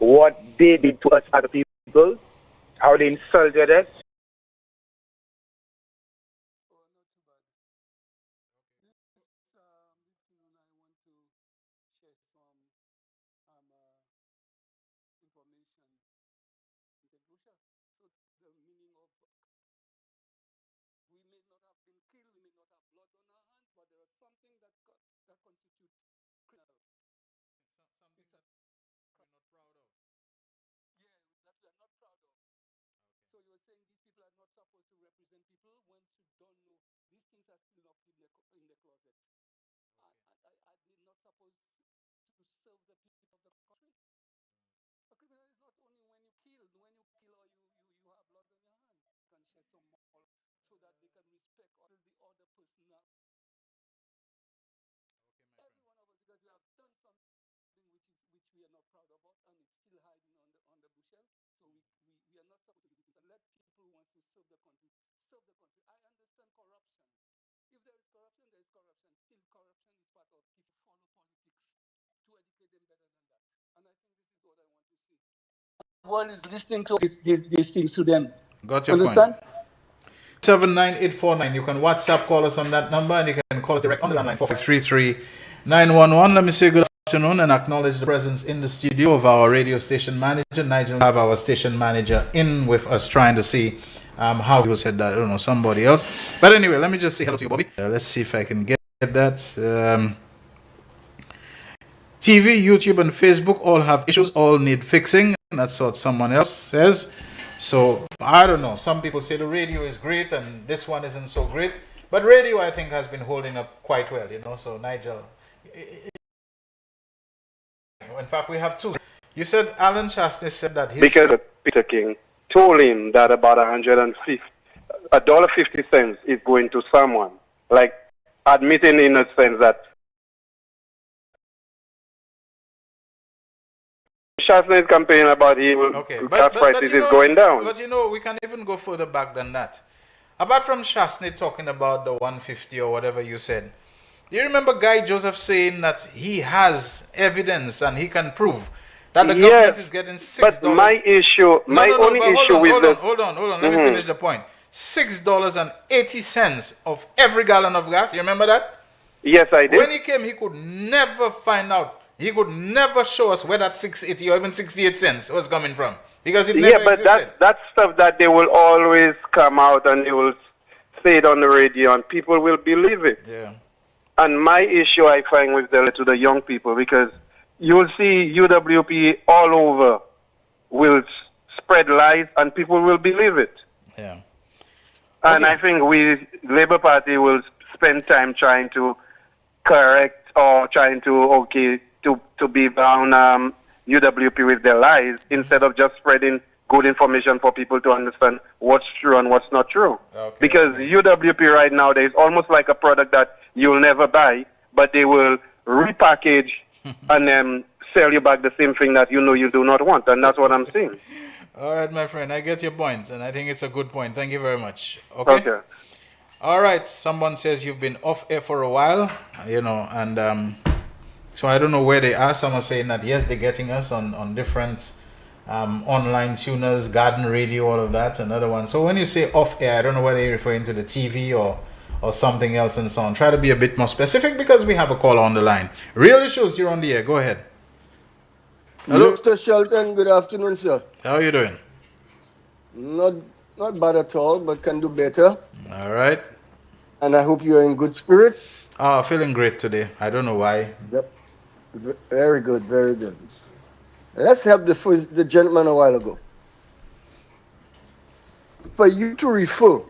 what they did to us as people, how they insulted us. One is listening to these things to them. Got your point. Understand? 79849. You can WhatsApp call us on that number, and you can call us direct on the line 4533-911. Let me say good afternoon and acknowledge the presence in the studio of our radio station manager. Nigel have our station manager in with us, trying to see how he said that. I don't know, somebody else. But anyway, let me just say hello to you, Bobby. Let's see if I can get that. TV, YouTube, and Facebook all have issues, all need fixing. That's what someone else says. So I don't know. Some people say the radio is great and this one isn't so great. But radio, I think, has been holding up quite well, you know. So Nigel, in fact, we have two. You said Alan Chastney said that his Because Peter King told him that about $1.50 is going to someone, like admitting in a sense that Chastney is complaining about gas prices is going down. But you know, we can even go further back than that. Apart from Chastney talking about the 150 or whatever you said, do you remember Guy Joseph saying that he has evidence and he can prove that the government is getting $6? But my only issue with the... Hold on. Let me finish the point. $6.80 of every gallon of gas. You remember that? Yes, I did. When he came, he could never find out. He could never show us where that 6.80 or even 68 cents was coming from, because it never existed. But that's stuff that they will always come out and they will say it on the radio and people will believe it. Yeah. And my issue I find with the young people, because you'll see UWP all over will spread lies and people will believe it. Yeah. And I think we, Labour Party, will spend time trying to correct or trying to to be down UWP with their lies instead of just spreading good information for people to understand what's true and what's not true. Okay. Because UWP right now, there is almost like a product that you'll never buy, but they will repackage and then sell you back the same thing that you know you do not want. And that's what I'm saying. All right, my friend, I get your point, and I think it's a good point. Thank you very much. Okay. All right. Someone says you've been off air for a while, you know, and so I don't know where they are. Some are saying that, yes, they're getting us on different online tuners, garden radio, all of that. Another one. So when you say off air, I don't know whether you're referring to the TV or something else and so on. Try to be a bit more specific because we have a caller on the line. Real Issues, you're on the air. Go ahead. Hello. Mr. Shelton, good afternoon, sir. How are you doing? Not bad at all, but can do better. All right. And I hope you are in good spirits. Oh, feeling great today. I don't know why. Yep. Very good, very good. Let's help the gentleman a while ago. For you to refer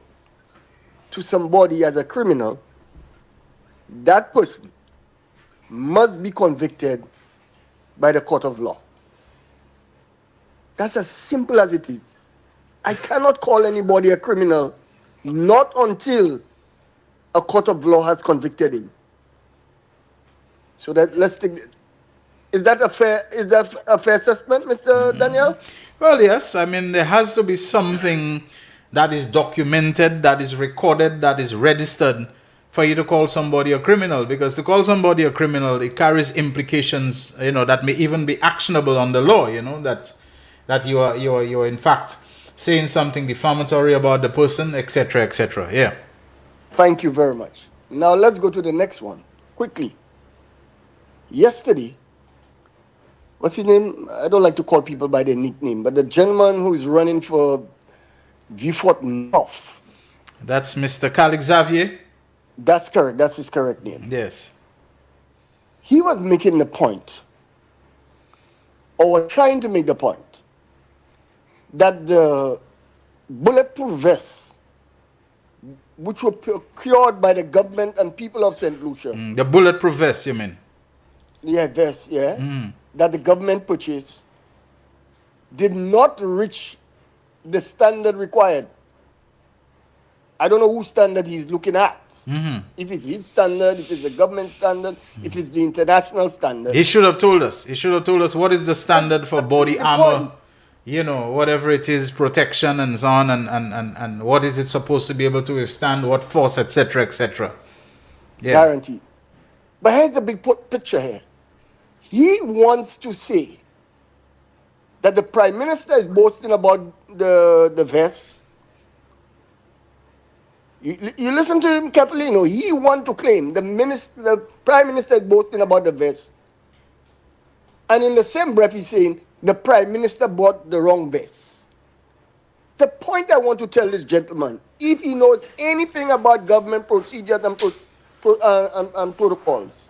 to somebody as a criminal, that person must be convicted by the court of law. That's as simple as it is. I cannot call anybody a criminal not until a court of law has convicted him. So that let's take. Is that a fair assessment, Mr. Daniel? Well, yes. I mean, there has to be something that is documented, that is recorded, that is registered for you to call somebody a criminal, because to call somebody a criminal, it carries implications, that may even be actionable on the law, that you are in fact saying something defamatory about the person, etc., etc. Yeah. Thank you very much. Now let's go to the next one quickly. Yesterday, what's his name? I don't like to call people by their nickname, but the gentleman who is running for Vieux-Fort North. That's Mr. Khalid Xavier? That's correct. That's his correct name. Yes. He was making the point, or trying to make the point, that the bulletproof vests, which were procured by the government and people of St. Lucia. The bulletproof vests, you mean? Yeah, vests, yeah. That the government purchased, did not reach the standard required. I don't know whose standard he's looking at. If it's his standard, if it's the government standard, if it's the international standard. He should have told us. He should have told us what is the standard for body armor, whatever it is, protection and so on, and what is it supposed to be able to withstand, what force, etc., etc. Yeah. Guaranteed. But here's the big picture here. He wants to say that the Prime Minister is boasting about the vests. You listen to him carefully, he wants to claim the Prime Minister is boasting about the vest. And in the same breath, he's saying the Prime Minister bought the wrong vest. The point I want to tell this gentleman, if he knows anything about government procedures and protocols,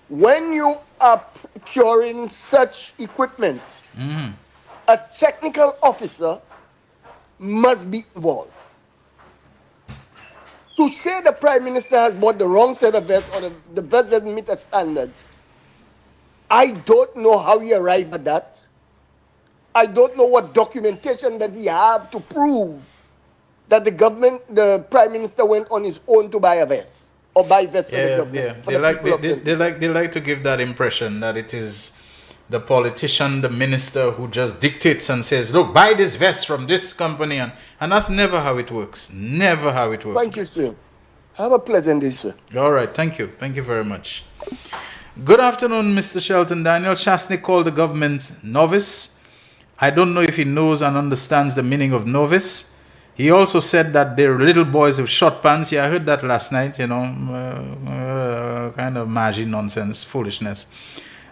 when you are procuring such equipment, a technical officer must be involved. To say the Prime Minister has bought the wrong set of vests or the vest doesn't meet a standard, I don't know how he arrived at that. I don't know what documentation does he have to prove that the Prime Minister went on his own to buy a vest or buy vests for the government. Yeah. They like to give that impression that it is the politician, the minister who just dictates and says, look, buy this vest from this company. And that's never how it works. Never how it works. Thank you, sir. Have a pleasant day, sir. All right. Thank you. Thank you very much. Good afternoon, Mr. Shelton. Daniel Chastney called the government novice. I don't know if he knows and understands the meaning of novice. He also said that they're little boys with short pants. Yeah, I heard that last night, kind of magic nonsense, foolishness.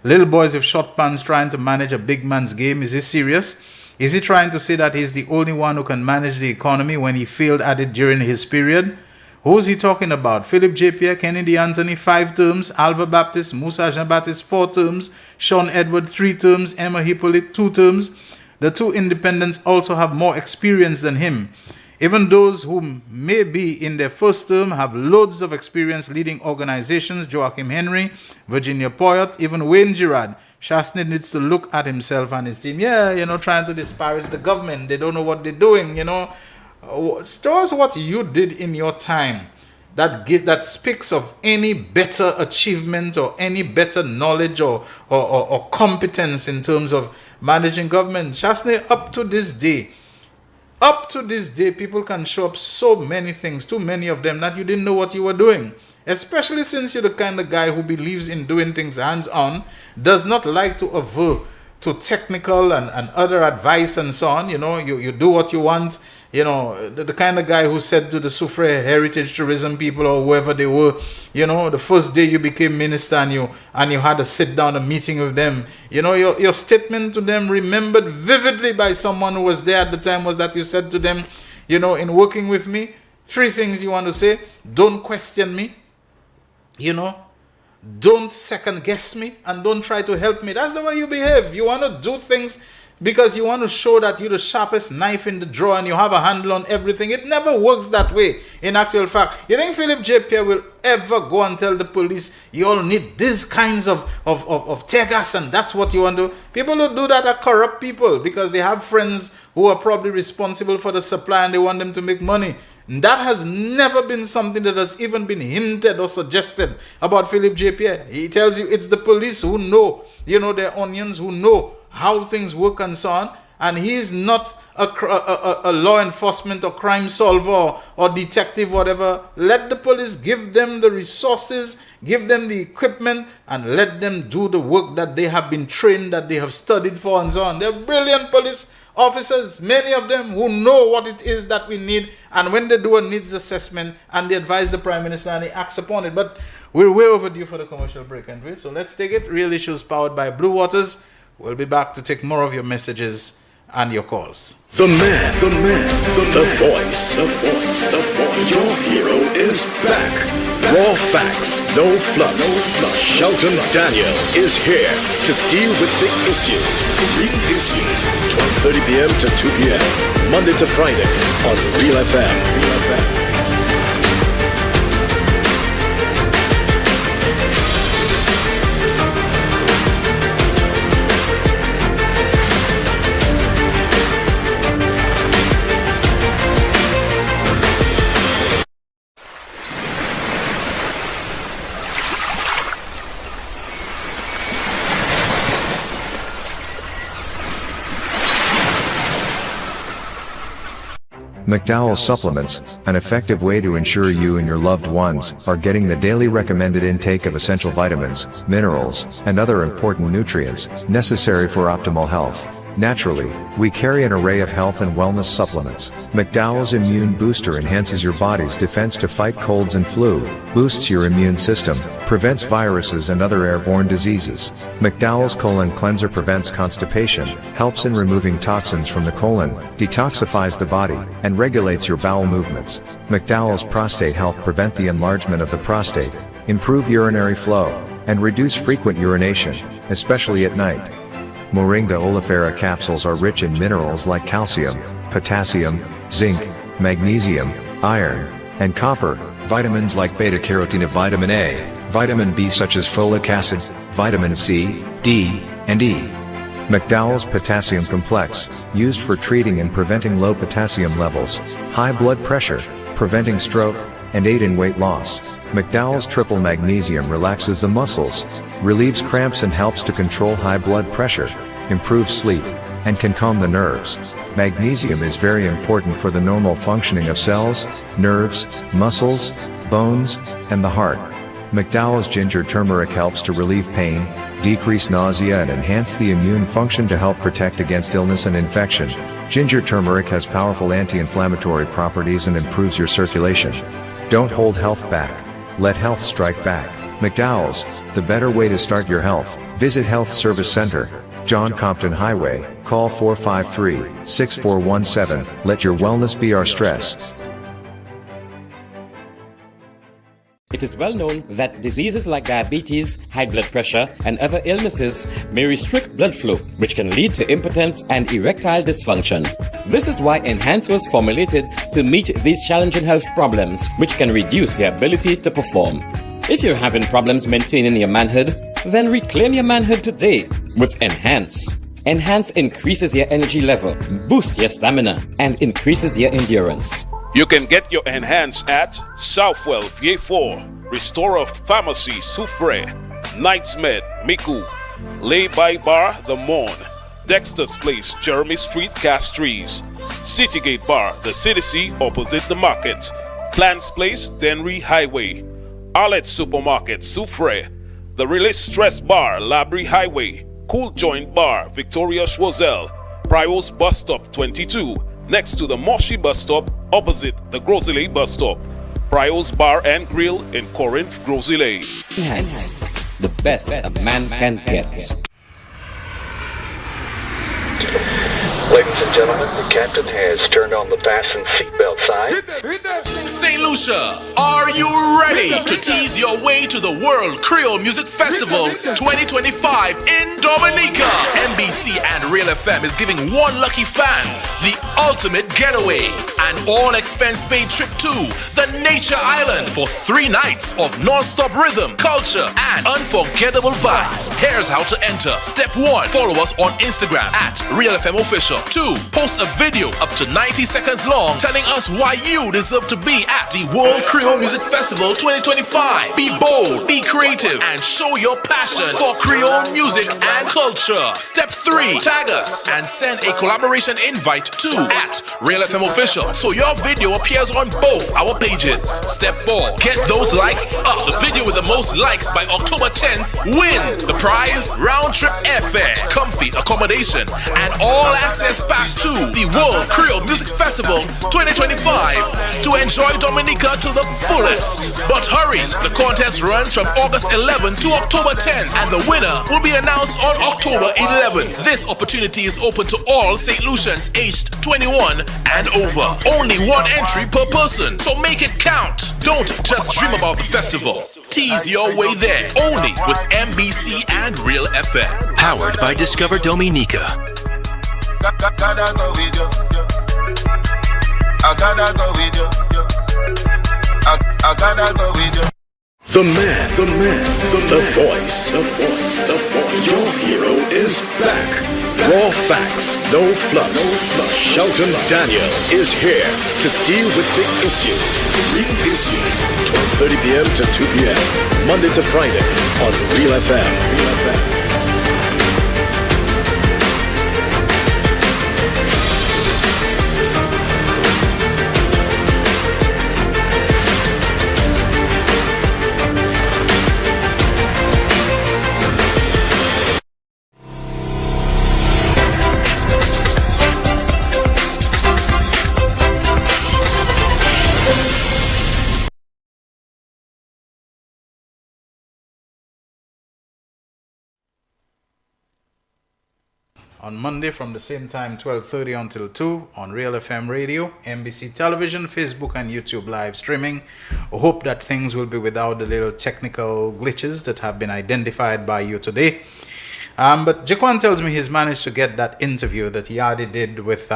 Little boys with short pants trying to manage a big man's game. Is he serious? Is he trying to say that he's the only one who can manage the economy when he failed at it during his period? Who's he talking about? Philip J. Pierre, Kennedy Anthony, 5 terms. Alva Baptist, Moussa Jean-Baptiste, 4 terms. Sean Edward, 3 terms. Emma Hippolyte, 2 terms. The 2 independents also have more experience than him. Even those who may be in their first term have loads of experience leading organizations. Joachim Henry, Virginia Poyot, even Wayne Girard. Chastney needs to look at himself and his team. Yeah, trying to disparage the government. They don't know what they're doing, Show us what you did in your time that speaks of any better achievement or any better knowledge or competence in terms of managing government. Chastney, up to this day, people can show up so many things, too many of them, that you didn't know what you were doing. Especially since you're the kind of guy who believes in doing things hands-on, does not like to aver to technical and other advice and so on. You do what you want. The kind of guy who said to the Soufriere Heritage Tourism people or whoever they were, the first day you became minister and you had to sit down a meeting with them, your statement to them, remembered vividly by someone who was there at the time, was that you said to them, in working with me, 3 things you want to say: don't question me, don't second guess me, and don't try to help me. That's the way you behave. You want to do things because you want to show that you're the sharpest knife in the drawer and you have a handle on everything. It never works that way. In actual fact, you think Philip J. Pierre will ever go and tell the police, you all need these kinds of tear gas and that's what you want to do? People who do that are corrupt people because they have friends who are probably responsible for the supply and they want them to make money. That has never been something that has even been hinted or suggested about Philip J. Pierre. He tells you it's the police who know, their onions, who know how things work and so on. and he's not a law enforcement or crime solver or detective, whatever, let the police give them the resources, give them the equipment, and let them do the work that they have been trained, that they have studied for, and so on. They're brilliant police officers, many of them who know what it is that we need, and when they do a needs assessment and they advise the Prime Minister and he acts upon it. But we're way overdue for the commercial break, aren't we? So let's take it. Real Issues powered by Blue Waters. We'll be back to take more of your messages and your calls. The voice. Your hero is back. Raw facts, no fluff. Shelton Daniel is here to deal with the issues. Real Issues, 12:30 p.m. to 2 p.m. Monday to Friday on Real FM. McDowell's Supplements, an effective way to ensure you and your loved ones are getting the daily recommended intake of essential vitamins, minerals, and other important nutrients necessary for optimal health. Naturally, we carry an array of health and wellness supplements. McDowell's Immune Booster enhances your body's defense to fight colds and flu, boosts your immune system, prevents viruses and other airborne diseases. McDowell's Colon Cleanser prevents constipation, helps in removing toxins from the colon, detoxifies the body, and regulates your bowel movements. McDowell's Prostate Health prevent the enlargement of the prostate, improve urinary flow, and reduce frequent urination, especially at night. Moringa oleifera capsules are rich in minerals like calcium, potassium, zinc, magnesium, iron, and copper, vitamins like beta-carotene of vitamin A, vitamin B such as folic acid, vitamin C, D, and E. McDowell's Potassium Complex, used for treating and preventing low potassium levels, high blood pressure, preventing stroke, and aid in weight loss. McDowell's Triple Magnesium relaxes the muscles, relieves cramps and helps to control high blood pressure, improves sleep, and can calm the nerves. Magnesium is very important for the normal functioning of cells, nerves, muscles, bones, and the heart. McDowell's Ginger Turmeric helps to relieve pain, decrease nausea and enhance the immune function to help protect against illness and infection. Ginger turmeric has powerful anti-inflammatory properties and improves your circulation. Don't hold health back. Let health strike back. McDowell's, the better way to start your health. Visit Health Service Center, John Compton Highway, call 453-6417. Let your wellness be our stress. It is well known that diseases like diabetes, high blood pressure, and other illnesses may restrict blood flow, which can lead to impotence and erectile dysfunction. This is why Enhance was formulated to meet these challenging health problems, which can reduce your ability to perform. If you're having problems maintaining your manhood, then reclaim your manhood today with Enhance. Enhance increases your energy level, boosts your stamina, and increases your endurance. You can get your Enhance at Southwell VA4, Restorer Pharmacy Soufre, Knights Med Miku, Lay By Bar The Morn, Dexter's Place Jeremy Street Castries, Citygate Bar The City opposite the market, Plants Place Denry Highway, Arlette Supermarket Soufre, The Release Stress Bar Labrie Highway, Cool Joint Bar Victoria Schwazel, Prios Bus Stop 22, next to the Moshi Bus Stop opposite the Grosile Bus Stop. Prios Bar and Grill in Corinth, Grosile. Enhance, the best a man can get. Ladies and gentlemen, the captain has turned on the fasten seatbelt sign. St. Lucia, are you ready to tease your way to the World Creole Music Festival 2025 in Dominica? NBC and Real FM is giving one lucky fan the ultimate getaway, an all-expense-paid trip to the Nature Island for 3 nights of non-stop rhythm, culture, and unforgettable vibes. Here's how to enter. Step 1, follow us on Instagram at Real FM Official. 2, post a video up to 90 seconds long telling us why you deserve to be at the World Creole Music Festival 2025. Be bold, be creative, and show your passion for Creole music and culture. Step 3, tag us and send a collaboration invite to @RealFMOfficial so your video appears on both our pages. Step 4. Get those likes up. The video with the most likes by October 10th wins the prize, round-trip airfare, comfy accommodation, and all-access pass to the World Creole Music Festival 2025 to enjoy Dominica to the fullest. But hurry, the contest runs from August 11th to October 10th, and the winner will be announced on October 11th. This opportunity is open to all St. Lucians aged 21 and over. Only one entry per person, so make it count. Don't just dream about the festival. Tease your way there, only with MBC and Real FM. Powered by Discover Dominica. I gotta go with you. I gotta go with you. I gotta go with you. The man, the voice. Your hero is back. Raw facts, no fluffs. Shelton Daniel is here to deal with the issues. Real issues. 12:30 p.m. to 2 p.m. Monday to Friday on Real FM. On Monday from the same time, 12:30 until 2 on Real FM Radio, MBC Television, Facebook and YouTube live streaming. I hope that things will be without the little technical glitches that have been identified by you today. But Jaquan tells me he's managed to get that interview that Yadi did with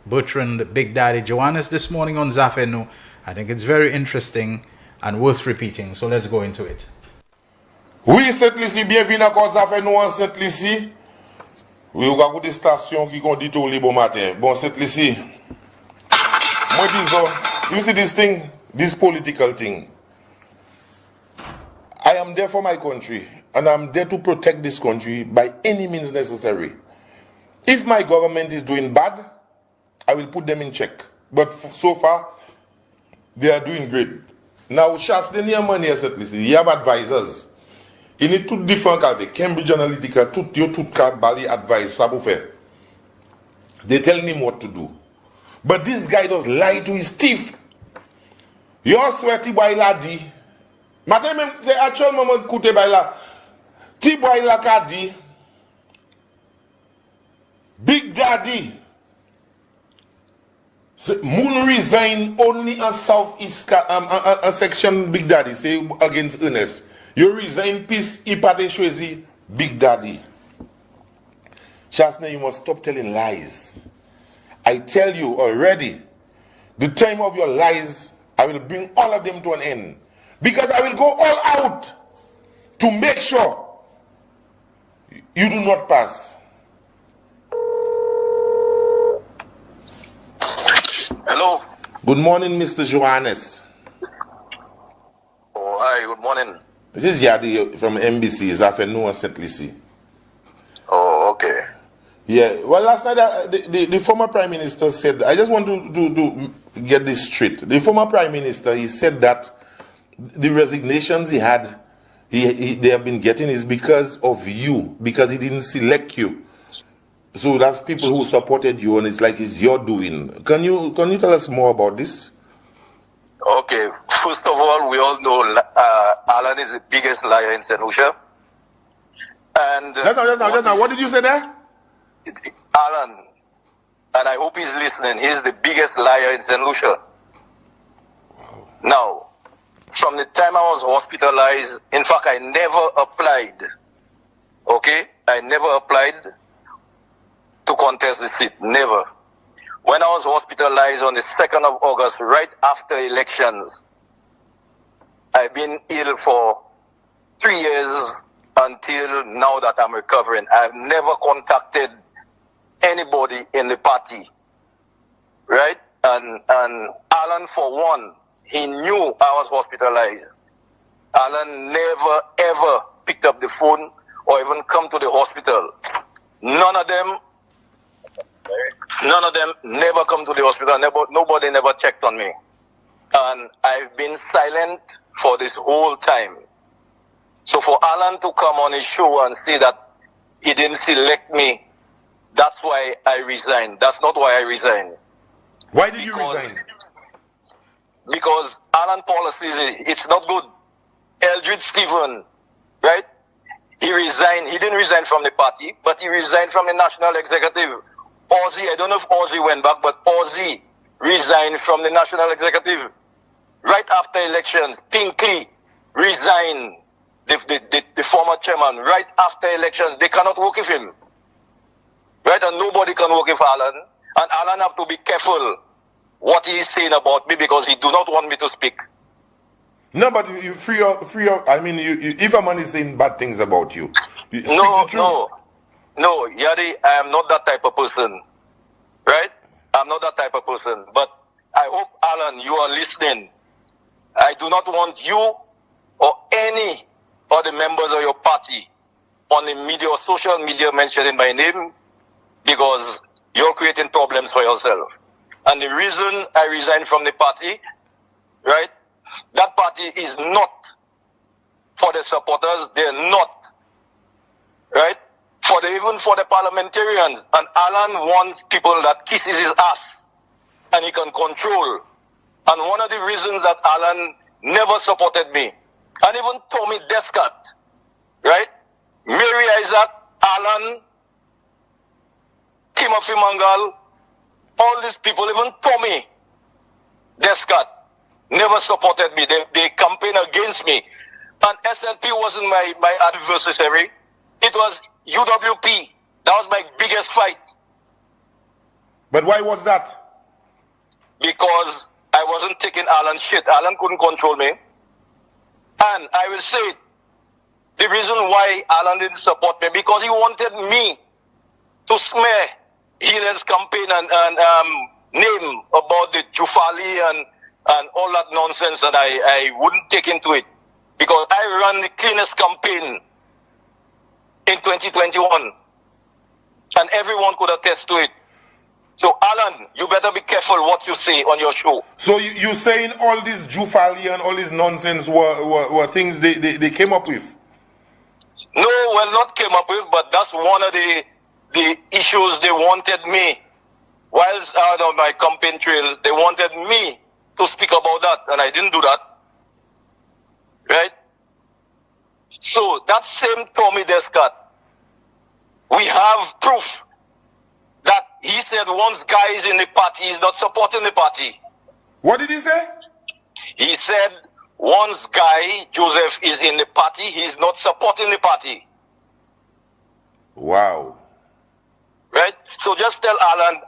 Bertrand Big Daddy Johannes this morning on Zafenu. I think it's very interesting and worth repeating. So let's go into it. Oui, Saint-Lucie, bienvenue dans Zafenu en Saint-Lucie. Oui, vous avez des stations qui ont dit tout le bon matin. Bon, Saint-Lucie, moi disons, you see this thing, this political thing. I am there for my country, and I'm there to protect this country by any means necessary. If my government is doing bad, I will put them in check. But so far, they are doing great. Now, Shasden, your money, Saint-Lucie, you have advisors. Il est tout différent avec Cambridge Analytica, tout Bali advice, ça vous fait. They tell him what to do. But this guy does lie to his teeth. You swear Tiboy la dit. Matin même, c'est actuellement écoutez by la. Tiboy la ka dit. Big Daddy. Moon resign only on Southeast section Big Daddy, say against Ernest. You resign peace, he party choisi Big Daddy. Chasney, you must stop telling lies. I tell you already, the time of your lies, I will bring all of them to an end. Because I will go all out to make sure you do not pass. Hello. Good morning, Mr. Johannes. Oh, hi, good morning. This is Yadi from MBC, Zafenu and St. Lucie. Oh, okay. Yeah, well, last night the former Prime Minister said, I just want to get this straight. The former Prime Minister, he said that the resignations he had, they have been getting is because of you, because he didn't select you. So that's people who supported you, and it's like it's your doing. Can you tell us more about this? Okay, first of all, we all know Alan is the biggest liar in St. Lucia. And just now, what did you say there? Alan, and I hope he's listening, he's the biggest liar in St. Lucia. Wow. Now, from the time I was hospitalized, in fact, I never applied. Okay? I never applied to contest the seat. Never. When I was hospitalized on the 2nd of August, right after elections, I've been ill for 3 years until now that I'm recovering. I've never contacted anybody in the party, right? And Alan, for one, he knew I was hospitalized. Alan never, ever picked up the phone or even come to the hospital. None of them None of them never come to the hospital. Nobody never checked on me. And I've been silent for this whole time. So for Alan to come on his show and say that he didn't select me, that's why I resigned. That's not why I resigned. Why did you resign? Because Alan policies, it's not good. Eldridge Stephen, right? He resigned. He didn't resign from the party, but he resigned from the national executive. Ozzy, I don't know if Ozzy went back, but Ozzy resigned from the national executive. Right after elections, Pinkley resigned, the former chairman. Right after elections, they cannot work with him. Right? And nobody can work with Alan. And Alan have to be careful what he is saying about me because he do not want me to speak. No, but you free up. I mean, if a man is saying bad things about you, speak no, the truth. No, Yadi, I am not that type of person. Right? I'm not that type of person. But I hope, Alan, you are listening. I do not want you or any of the members of your party on the media or social media mentioning my name because you're creating problems for yourself. And the reason I resigned from the party, right? That party is not for the supporters. They're not, right? Even for the parliamentarians. And Alan wants people that kisses his ass and he can control. And one of the reasons that Alan never supported me, and even Tommy Descott, right? Mary Isaac, Alan, Timothy Mangal, all these people, even Tommy Descott, never supported me. They campaigned against me. And SLP wasn't my adversary. It was UWP. That was my biggest fight. But why was that? Because I wasn't taking Alan's shit. Alan couldn't control me. And I will say it. The reason why Alan didn't support me, because he wanted me to smear Healer's campaign and name about the Jufali and all that nonsense, and I wouldn't take into it. Because I ran the cleanest campaign in 2021. And everyone could attest to it. So, Alan, you better be careful what you say on your show. So you saying all this Jufali and all this nonsense were things they came up with? No, well, not came up with, but that's one of the issues they wanted me. Whilst out on my campaign trail, they wanted me to speak about that, and I didn't do that. Right? So, that same Tommy Descott, we have proof that he said once guy is in the party, he's not supporting the party. What did he say? He said once guy, Joseph, is in the party, he's not supporting the party. Wow. Right? So just tell Alan,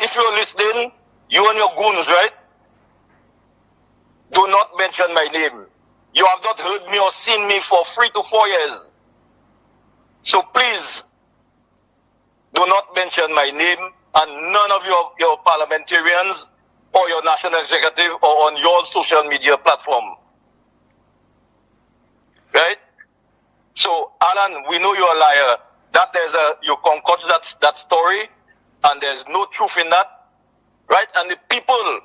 if you're listening, you and your goons, right? Do not mention my name. You have not heard me or seen me for 3 to 4 years. So please, do not mention my name and none of your parliamentarians or your national executive or on your social media platform. Right? So, Alan, we know you're a liar. That you concoct that story and there's no truth in that. Right? And the people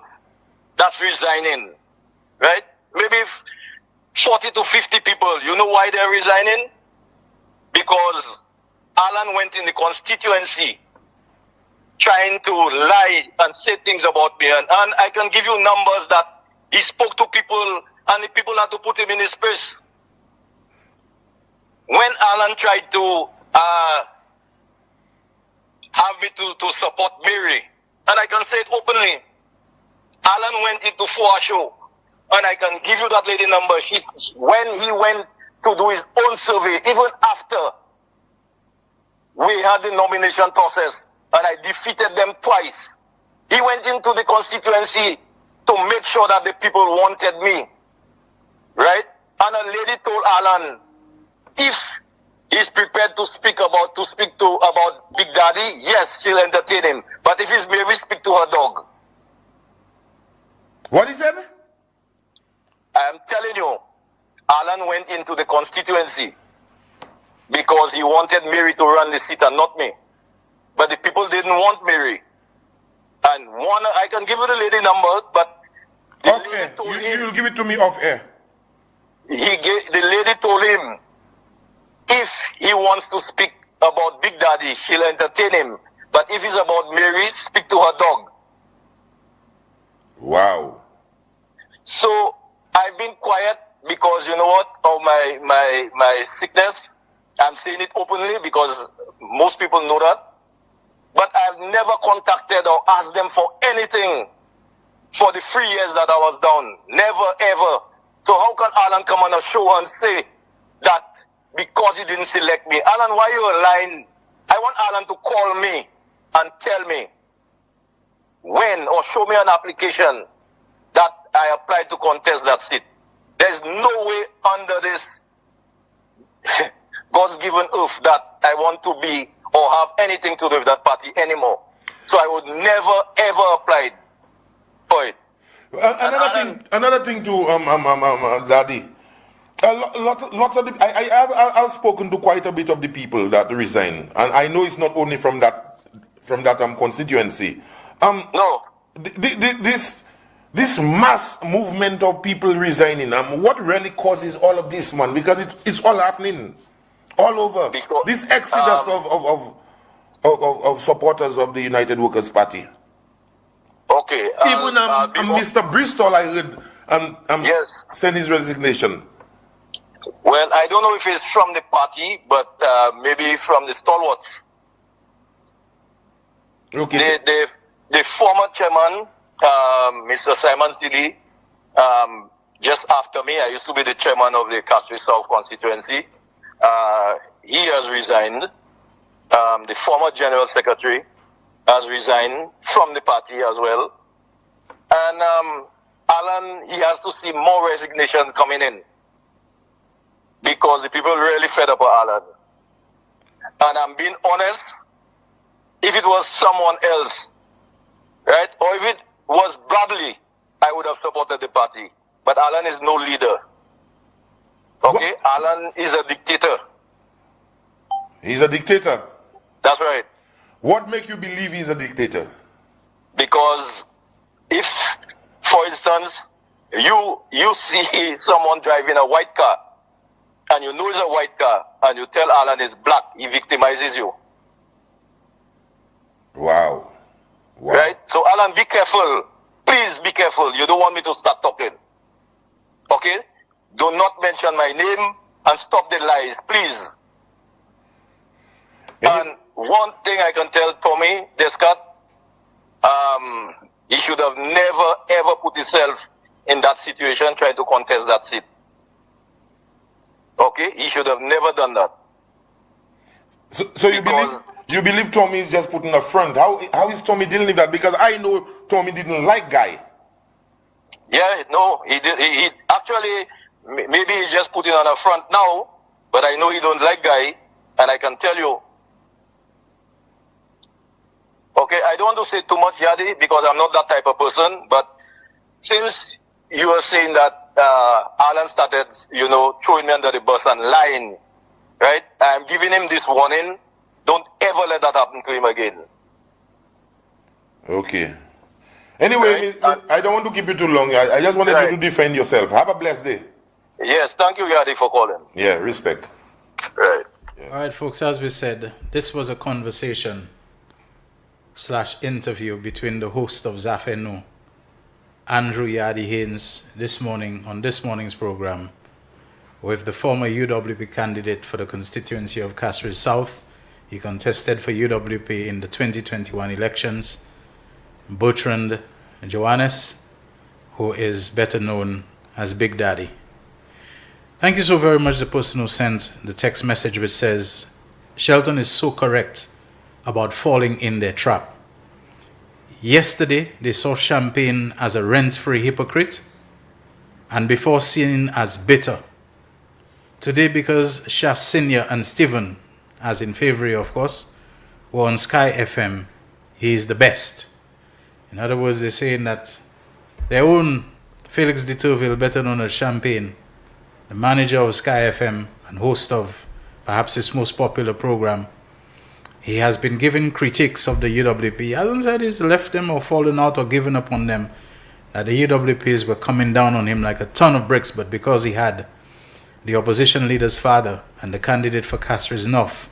that's resigning, right? Maybe 40 to 50 people, you know why they're resigning? Because Alan went in the constituency trying to lie and say things about me. And I can give you numbers that he spoke to people and the people had to put him in his place. When Alan tried to have me to support Mary, and I can say it openly, Alan went into Four Show, and I can give you that lady number. When he went to do his own survey, even after we had the nomination process, and I defeated them twice, he went into the constituency to make sure that the people wanted me, right? And a lady told Alan, if he's prepared to speak about Big Daddy, yes, she'll entertain him. But if he's maybe speak to her dog. What he said? I am telling you, Alan went into the constituency because he wanted Mary to run the seat and not me. But the people didn't want Mary. And one, I can give you the lady number, but the Off lady air. told You him, will give it to me off air. the lady told him, if he wants to speak about Big Daddy, she'll entertain him. But if it's about Mary, speak to her dog. Wow. So I've been quiet because you know what? Of my sickness. I'm saying it openly because most people know that. But I've never contacted or asked them for anything for the 3 years that I was down. Never, ever. So how can Alan come on a show and say that because he didn't select me? Alan, why are you lying? I want Alan to call me and tell me when, or show me an application that I applied to contest that seat. There's no way under this God's given earth that I want to be or have anything to do with that party anymore. So I would never ever apply for it. Another thing too, Daddy. Lots of I've spoken to quite a bit of the people that resign, and I know it's not only from that constituency. No. This mass movement of people resigning, what really causes all of this, man? Because it's all happening all over. Because, this exodus of supporters of the United Workers' Party. Okay. Even Mr. Bristol, I heard, yes, send his resignation. Well, I don't know if it's from the party, but maybe from the stalwarts. Okay. The former chairman, Mr. Simon Seeley, just after me, I used to be the chairman of the Castries South constituency. He has resigned. The former general secretary has resigned from the party as well. And Alan, he has to see more resignations coming in because the people really fed up with Alan. And I'm being honest, if it was someone else, right, or if it was Bradley, I would have supported the party. But Alan is no leader. Okay? What? Alan is a dictator. He's a dictator? That's right. What makes you believe he's a dictator? Because if, for instance, you see someone driving a white car, and you know it's a white car, and you tell Alan it's black, he victimizes you. Wow. Right? So Alan, be careful. Please be careful. You don't want me to start talking. Okay? Do not mention my name and stop the lies, please. And one thing I can tell Tommy Descott, he should have never ever put himself in that situation trying to contest that seat. Okay? He should have never done that. So you believe Tommy is just putting a front? How is Tommy dealing with that? Because I know Tommy didn't like Guy. Yeah, no, he did. He actually, maybe he's just putting on a front now, but I know he don't like Guy, and I can tell you. Okay, I don't want to say too much, Yadi, because I'm not that type of person. But since you are saying that Alan started, throwing me under the bus and lying, right? I'm giving him this warning. Don't ever let that happen to him again. Okay. Anyway, right? I don't want to keep you too long. I just wanted you to defend yourself. Have a blessed day. Yes, thank you, Yadi, for calling. Yeah, respect. Right. All right, folks, as we said, this was a conversation / interview between the host of Zafenu, Andrew Yadi Haynes, this morning on this morning's program with the former UWP candidate for the constituency of Castries South. He contested for UWP in the 2021 elections, Bertrand Johannes, who is better known as Big Daddy. Thank you so very much, the person who sent the text message which says, Shelton is so correct about falling in their trap. Yesterday, they saw Champagne as a rent-free hypocrite, and before seen as bitter. Today, because Shah Senior and Stephen, as in Favory, of course, were on Sky FM, he is the best. In other words, they're saying that their own Felix de Tourville, better known as Champagne, the manager of Sky FM and host of perhaps his most popular program, He has been giving critiques of the UWP. He hasn't said he's left them or fallen out or given up on them. That the UWPs were coming down on him like a ton of bricks, but because he had the opposition leader's father and the candidate for Castries North,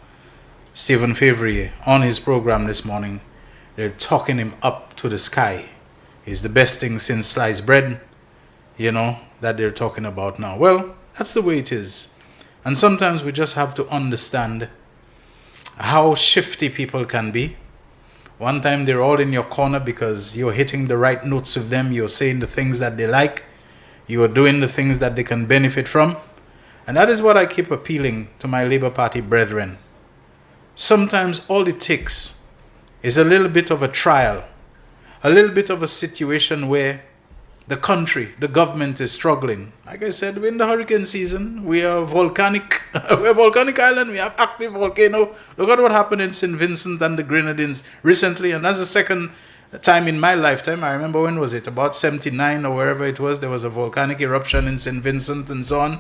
Stephen Favrier, on his program this morning, they're talking him up to the sky. He's the best thing since sliced bread, that they're talking about now. Well, that's the way it is. And sometimes we just have to understand how shifty people can be. One time they're all in your corner because you're hitting the right notes with them, you're saying the things that they like, you're doing the things that they can benefit from. And that is what I keep appealing to my Labour Party brethren. Sometimes all it takes is a little bit of a trial, a little bit of a situation where the country, the government is struggling. Like I said, we're in the hurricane season. We are volcanic. We're a volcanic island. We have active volcano. Look at what happened in St. Vincent and the Grenadines recently. And that's the second time in my lifetime. I remember, when was it? About 79 or wherever it was. There was a volcanic eruption in St. Vincent and so on.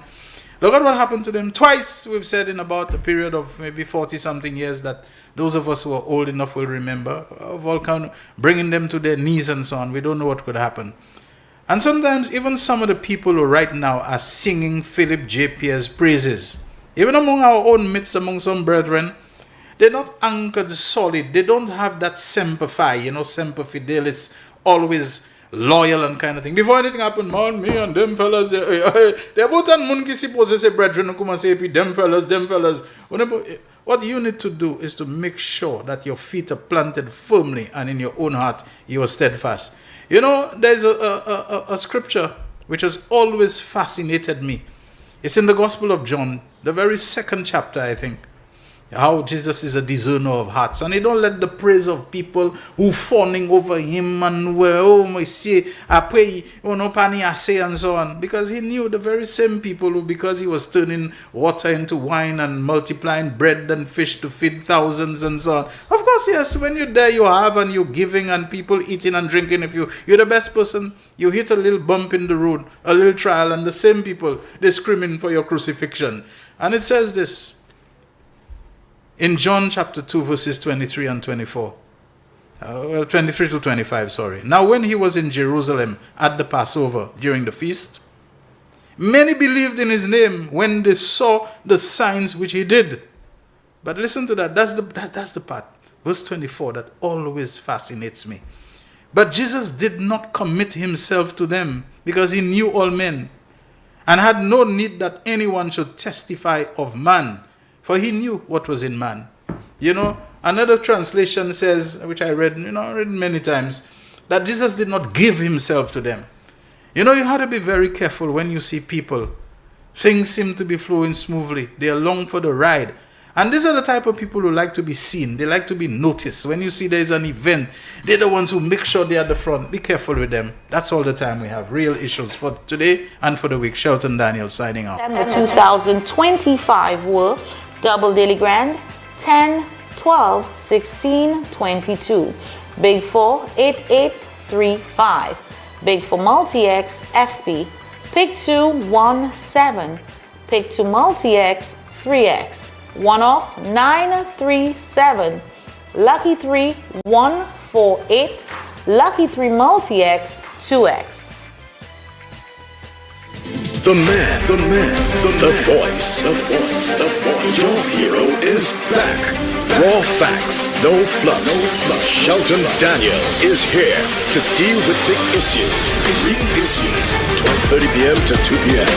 Look at what happened to them. Twice, we've said, in about a period of maybe 40-something years, that those of us who are old enough will remember. A volcano bringing them to their knees and so on. We don't know what could happen. And sometimes even some of the people who right now are singing Philip J. Pierre's praises, even among our own midst, among some brethren, they're not anchored solid. They don't have that semper fi, semper fidelis, always loyal and kind of thing. Before anything happened, man, me and them fellas, they're both on munki suppose say brethren, come and say, them fellas. What you need to do is to make sure that your feet are planted firmly and in your own heart you are steadfast. There's a scripture which has always fascinated me. It's in the Gospel of John, the very second chapter, I think. How Jesus is a discerner of hearts. And he don't let the praise of people who fawning over him and I pray, pani I say and so on. Because he knew the very same people who, because he was turning water into wine and multiplying bread and fish to feed thousands and so on. Of course, yes, when you're there, you have and you're giving and people eating and drinking. If you're the best person, you hit a little bump in the road, a little trial, and the same people, they're screaming for your crucifixion. And it says this, in John chapter 2, verses 23 and 24. 23 to 25, sorry. Now when he was in Jerusalem at the Passover during the feast, many believed in his name when they saw the signs which he did. But listen to that. That's the part. Verse 24 that always fascinates me. But Jesus did not commit himself to them because he knew all men and had no need that anyone should testify of man. For he knew what was in man. Another translation says, which I read, read many times, that Jesus did not give himself to them. You have to be very careful when you see people. Things seem to be flowing smoothly. They are along for the ride. And these are the type of people who like to be seen. They like to be noticed. When you see there's an event, they're the ones who make sure they're at the front. Be careful with them. That's all the time we have. Real issues for today and for the week. Shelton Daniel signing out. September 2025 were Double Daily Grand, 10, 12, 16, 22. Big 4, 8835. Big 4 Multi-X, FP. Pick 2, 1, 7. Pick 2 Multi-X, 3X. 1 off, 937. Lucky 3, 148. Lucky 3 Multi-X, 2X. The man, the voice. Your hero is back. Raw facts, no fluff. Shelton Daniel is here to deal with the issues. 12:30 p.m. to 2 p.m.